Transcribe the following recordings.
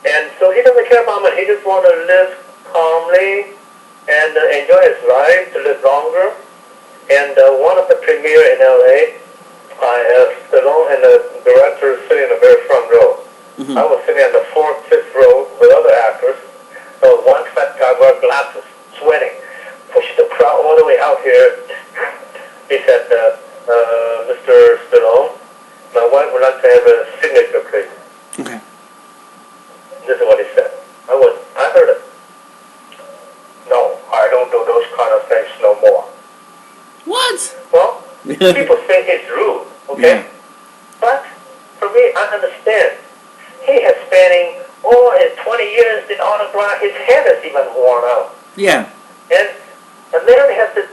And so he doesn't care about money. He just wants to live calmly and enjoy his life, to live longer. And one of the premiere in LA, I have Stallone and the director sitting in the very front row. Mm-hmm. I was sitting in the 4th, 5th row with other actors. There was one fat guy wearing glasses, sweating, pushed the crowd all the way out here. He said, Mr. Stallone, my wife would like to have a signature, please. Okay. This is what he said. I heard it. No, I don't do those kind of things no more. What? Well, people think it's rude, okay? Yeah. But for me, I understand. He has spending all his 20 years in autograph. His head is even worn out. Yeah. And a man has the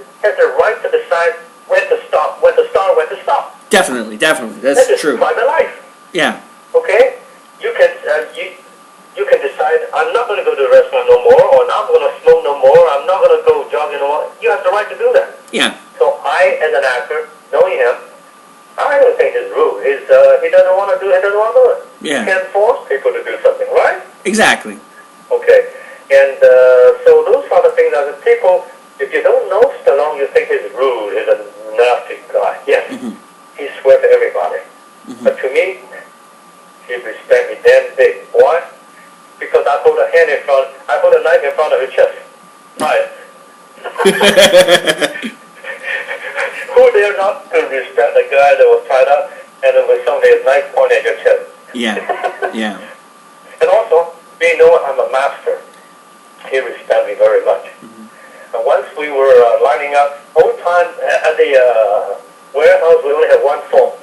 right to decide when to stop, when to start, when to stop. Definitely. That's his true. private life. Yeah. Okay? You can decide, I'm not going to go to the restaurant no more, or I'm not going to smoke no more, I'm not going to go jogging no more. You have the right to do that. Yeah. So I, as an actor, knowing him, I don't think it's rude. He doesn't want to do it, he doesn't want to do it. Yeah. You can't force people to do something, right? Exactly. Okay. And so those are the things that the people, if you don't know Stallone, you think he's rude, he's a nasty guy. Yes. Mm-hmm. He swears to everybody. Mm-hmm. But to me, he respects me damn big. Why? Because I hold a knife in front of his chest. Right. Who dare not to respect a guy that was tied up and with somebody's knife pointing at your chest? Yeah. Yeah. And also, being known I'm a master, he respects me very much. Mm-hmm. And once we were lining up, old time at the warehouse, we only had one phone.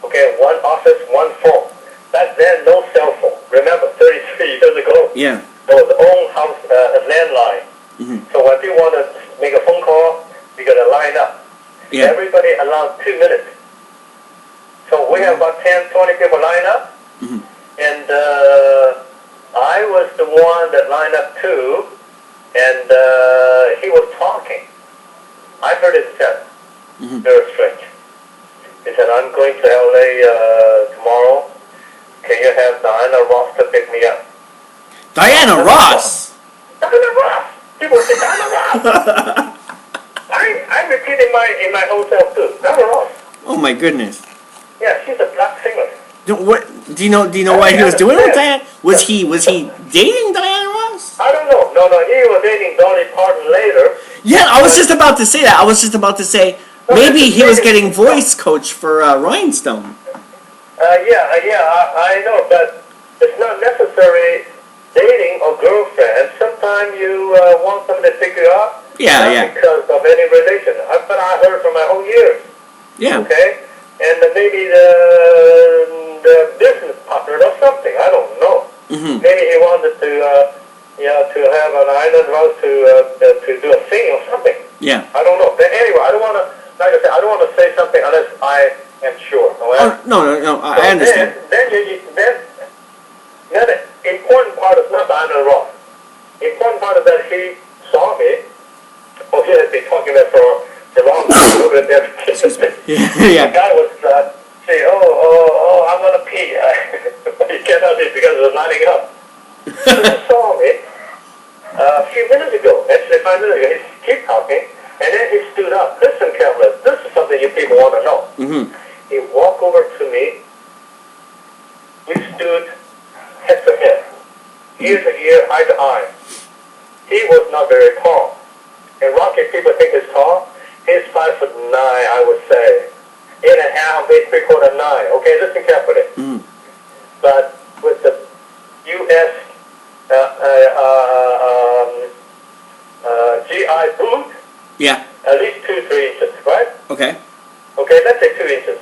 Okay, one office, one phone. Back then, no cell phone. Remember, 33 years ago, Yeah. there was own house, a landline. Mm-hmm. So when you want to make a phone call, you got to line up. Yeah. Everybody allowed 2 minutes. So we have about 10, 20 people line up. Mm-hmm. And I was the one that lined up too. And he was talking. I heard it said, Mm-hmm. very strange. He said, I'm going to LA tomorrow. Can you have Diana Ross to pick me up? Diana Ross. Diana Ross. People say Diana Ross. I repeat in my hotel too. Diana Ross. Oh my goodness. Yeah, she's a black singer. Do you know why he was doing it with Diana? Was he dating Diana Ross? I don't know. No, he was dating Dolly Parton later. Yeah, I was just about to say that. I was just about to say maybe he was getting voice coach for Rhinestone. I know, but it's not necessary dating or girlfriend. Sometimes you want somebody to pick you up. Yeah, not because of any relation. But I heard from my own ears. Yeah. Okay? And maybe the business partner or something. I don't know. Mm-hmm. Maybe he wanted to have an island road to do a thing or something. Yeah. I don't know. But anyway, I don't want to, like I said, I don't want to say something unless I am sure. Oh, no, I understand. Then the important part is not Diana Ross. The important part is that he saw me. Oh, he has been talking that for a long time. Yeah. The guy was saying, oh, I'm going to pee. He cannot do it because it was lining up. So he saw me a few minutes ago, actually 5 minutes ago. He kept talking, and then he stood up. Listen, Kevin, this is something you people want to know. Mm-hmm. He walked over to me. We stood head to head, ear to ear, eye to eye. He was not very tall. And Rocky people think he's tall. He's 5'9", I would say. 8.5, maybe 3/4 9. Okay, listen carefully. Mm. But with the U.S. GI boot, Yeah. at least 2-3 inches, right? Okay. Okay, let's say 2 inches.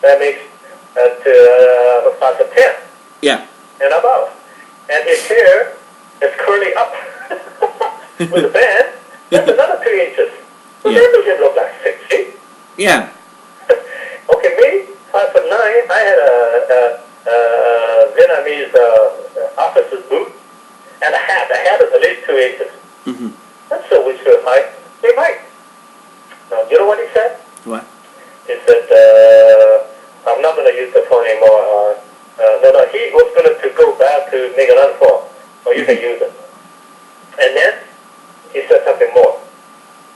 That makes to 5'10" Yeah. and above. And his hair is curly up with a band. That's another 2 inches. So Yeah. that doesn't look like 6 feet. Yeah. Okay, me, 5'9", I had a Vietnamese officer's boot and a hat. The hat is at least 2 inches. Mm-hmm. That's so we should height. They might. Now, you know what he said? What? He said, I'm not going to use the phone anymore. No, he was going to go back to make a you're not fall, but you can use it. And then he said something more.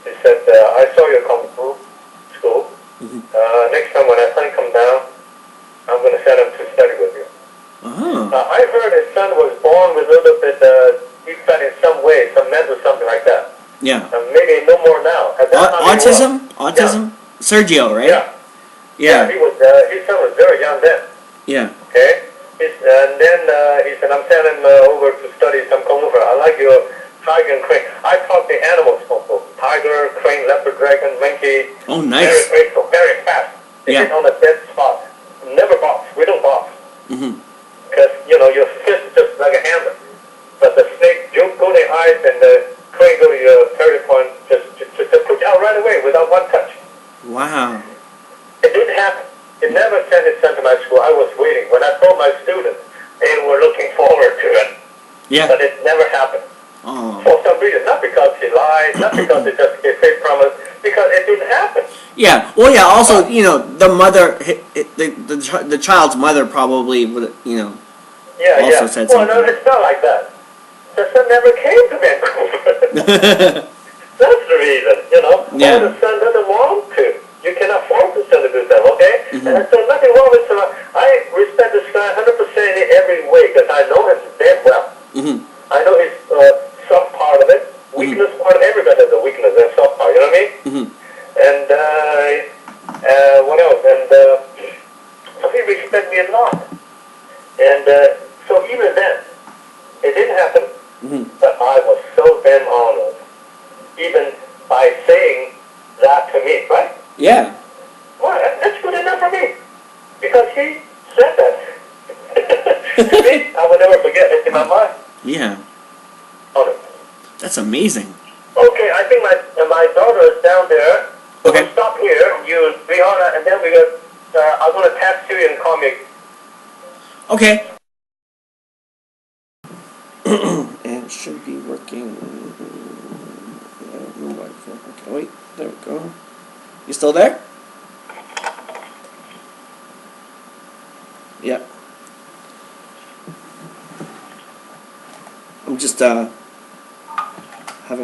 He said, I saw your Kung Fu school. Next time when I son come down, I'm going to send him to study with you. I heard his son was born with a little bit defect in some way, some mental something like that. Yeah. Maybe no more now. Autism? Autism? Yeah. Sergio, right? Yeah. He was. His son was very young then. Yeah. Okay. And then he said, I'm sending him over to study some Kung Fu. I like your tiger and crane. I taught the animals Kung Fu. Tiger, crane, leopard, dragon, monkey. Oh, nice. Very graceful, very fast. They hit on a dead spot. Never box. We don't box. Because, your fist is just like a hammer. But the snake go to the eyes and the crane go to your parry point, just push out right away without one touch. Wow. It didn't happen. It never sent his son to my school. I was waiting. When I told my students, they were looking forward to it. Yeah. But it never happened. Oh. For some reason. Not because he lied, not because he just gave fake promise, because it didn't happen. Yeah. Well, yeah, also, the mother, the child's mother probably would, also said something. Well, no, it's not like that. The son never came to Vancouver. That's the reason, Yeah. Oh, the son doesn't want to. You cannot force the son to do that, okay? And so nothing wrong with son. I respect this guy 100% in every way because I know him damn well. I know his soft part of it, weakness part of everybody has a weakness and soft part, you know what I mean? And what else? And so he respected me a lot. And so even then, it didn't happen, but I was so damn honored, even by saying that to me, right? Yeah. Well, that's good enough for me, because he said that. To me, I will never forget it in my mind. Yeah. Honored. That's amazing. Okay, I think my daughter is down there. Okay. We'll stop here. You be on it, and then we go. I'm going to text you and call me. Okay. And it should be working. Okay, wait. There we go. You still there? Yeah. I'm just having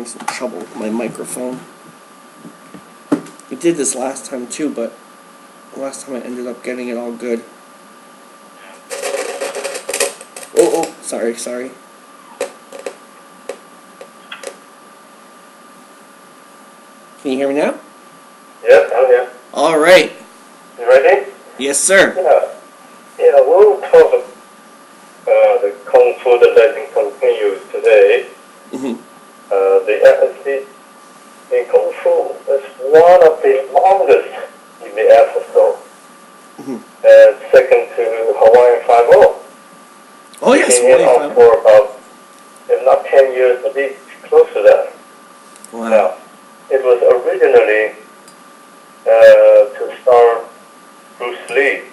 some trouble with my microphone. I did this last time too, but last time I ended up getting it all good. Oh, sorry. Can you hear me now? Yes, I'm here. All right. You ready? Yes, sir. Yeah, we'll talk about the Kung Fu, the legend continues today. The episode in Kung Fu is one of the longest in the episode. And second to Hawaiian 5-0. Oh, yes, Hawaiian 5-0. For about, if not 10 years, at least close to that. Wow. Now, it was originally to star Bruce Lee.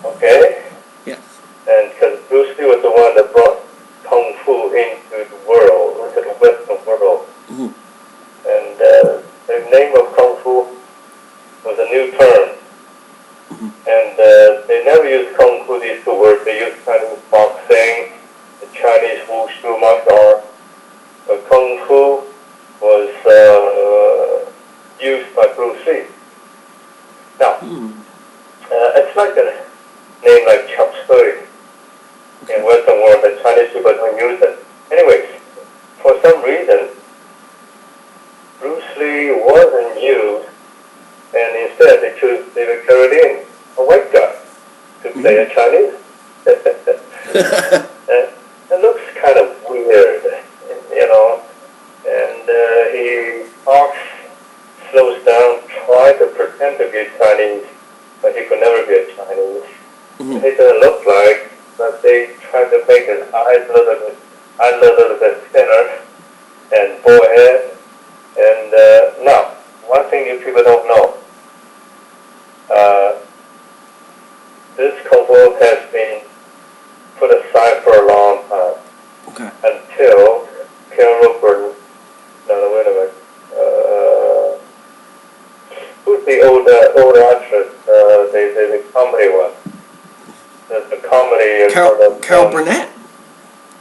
Okay? Yes. And because Bruce Lee was the one that brought Kung Fu into the world, into the Western world. And the name of Kung Fu was a new term. And they never used Kung Fu, these two words. They used Chinese boxing, the Chinese wushu martial art. But Kung Fu was used by Bruce Lee. Now, it's like a name like chop suey in Western world. The Chinese people don't use it. Anyways, for some reason, Bruce Lee wasn't used, and instead they were carried in a white guy to play a Chinese. It looks kind of weird, and he talks, slows down, tries to pretend to be Chinese, but he could never be a Chinese. He doesn't look like, but they try to make his eyes a little bit thinner and forehead. And now, one thing you people don't know, this Kung Fu has been put aside for a long time. Okay. Until Carol Roper, no, wait a minute. Who's the old actress? The comedy one. The comedy. Carol Burnett?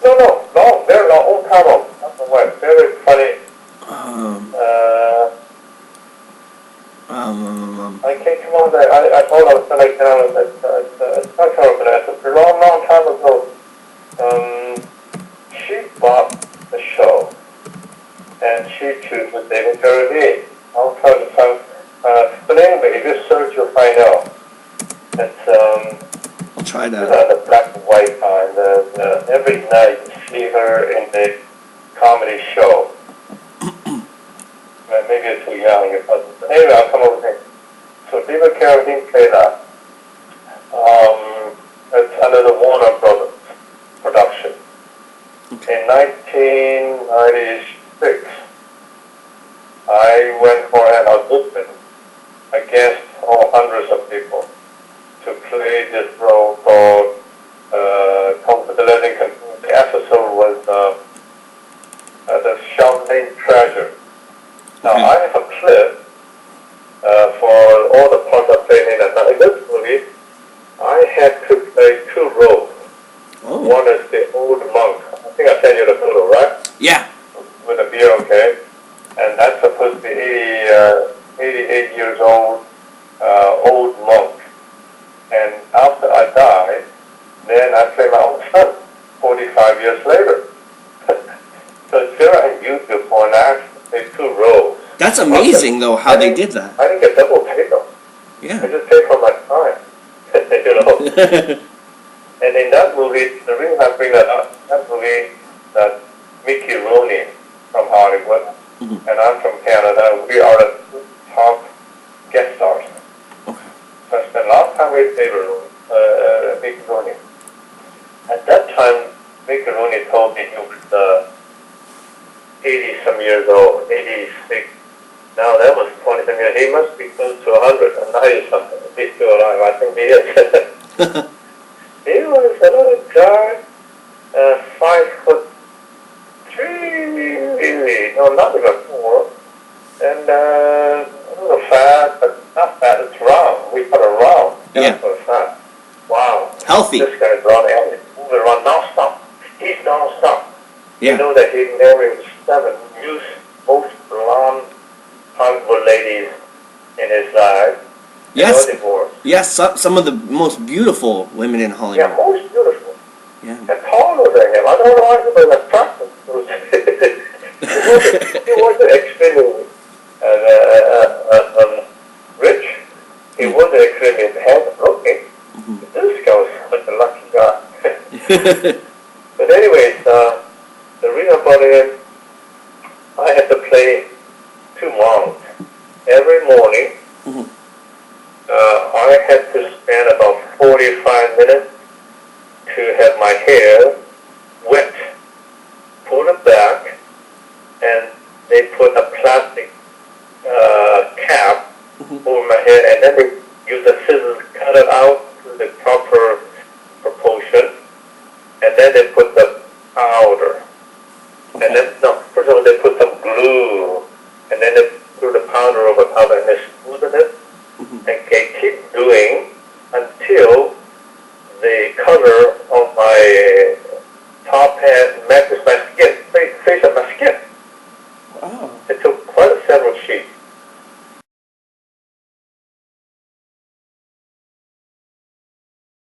No, they're not old Tamil. Very funny. I can't come on that. I told I was going to count it. It's not covered, but it's a long time ago. She bought the show, and she chooses David Carradine. I'll try to find. But anyway, if you search, you'll find out. It's I'll try that. the black and white kind. Every night you see her in the comedy show. Maybe it's too young. But anyway, I'll come over here. So David Carradine played that. It's under the Warner Brothers production. In 1996, I went for an audition against hundreds of people to play this role called The Legend Continues. The episode was the Champagne Treasure. Now, I have a clip for all the parts I played in it. Now, in this movie, I had to play two roles. Oh. One is the old monk. I think I sent you the photo, right? Yeah. With a beard, okay? And that's supposed to be 88 years old monk. And after I died, then I play my own son 45 years later. So it's there on YouTube for an act. They two roles. That's amazing, though, how they did that. I didn't get double pay, though. Yeah. I just paid for my time. You know. And in that movie, the reason I bring that up, that movie, that Mickey Rooney from Hollywood, and I'm from Canada, we are the top guest stars. Okay. So I spent a lot of time with Mickey Rooney. At that time, Mickey Rooney told me he was 80-some years old, 86. Now that was 20-some years. He must be close to 100, and 90-something. He's still alive. I think he is. He was a little guy, 5'3", really. No, not even 4. And a little fat, but not fat. It's round. We put it round. Yeah. For fat. Wow. Healthy. This guy's running and he's moving around non-stop. He's non-stop. Yeah. You know that he married 7 most blonde Hollywood ladies in his life. Yes. No divorce. Yes, some of the most beautiful women in Hollywood. Yeah, most beautiful. Yeah. And taller than him. I don't know why he was attractive. He wasn't extremely rich. He wasn't extremely handsome looking. This guy was such a lucky guy. But anyways, the reason I brought it in, I had to play 2 monks. Every morning, I had to spend about 45 minutes to have my hair wet, pull it back, and they put a plastic cap over my hair, and then they use the scissors to cut it out to the proper proportion, and then they put the powder. And then, first of all, they put some glue, and then they threw the powder over top, and they smoothed it, and they keep doing until the color of my top hat matches my skin.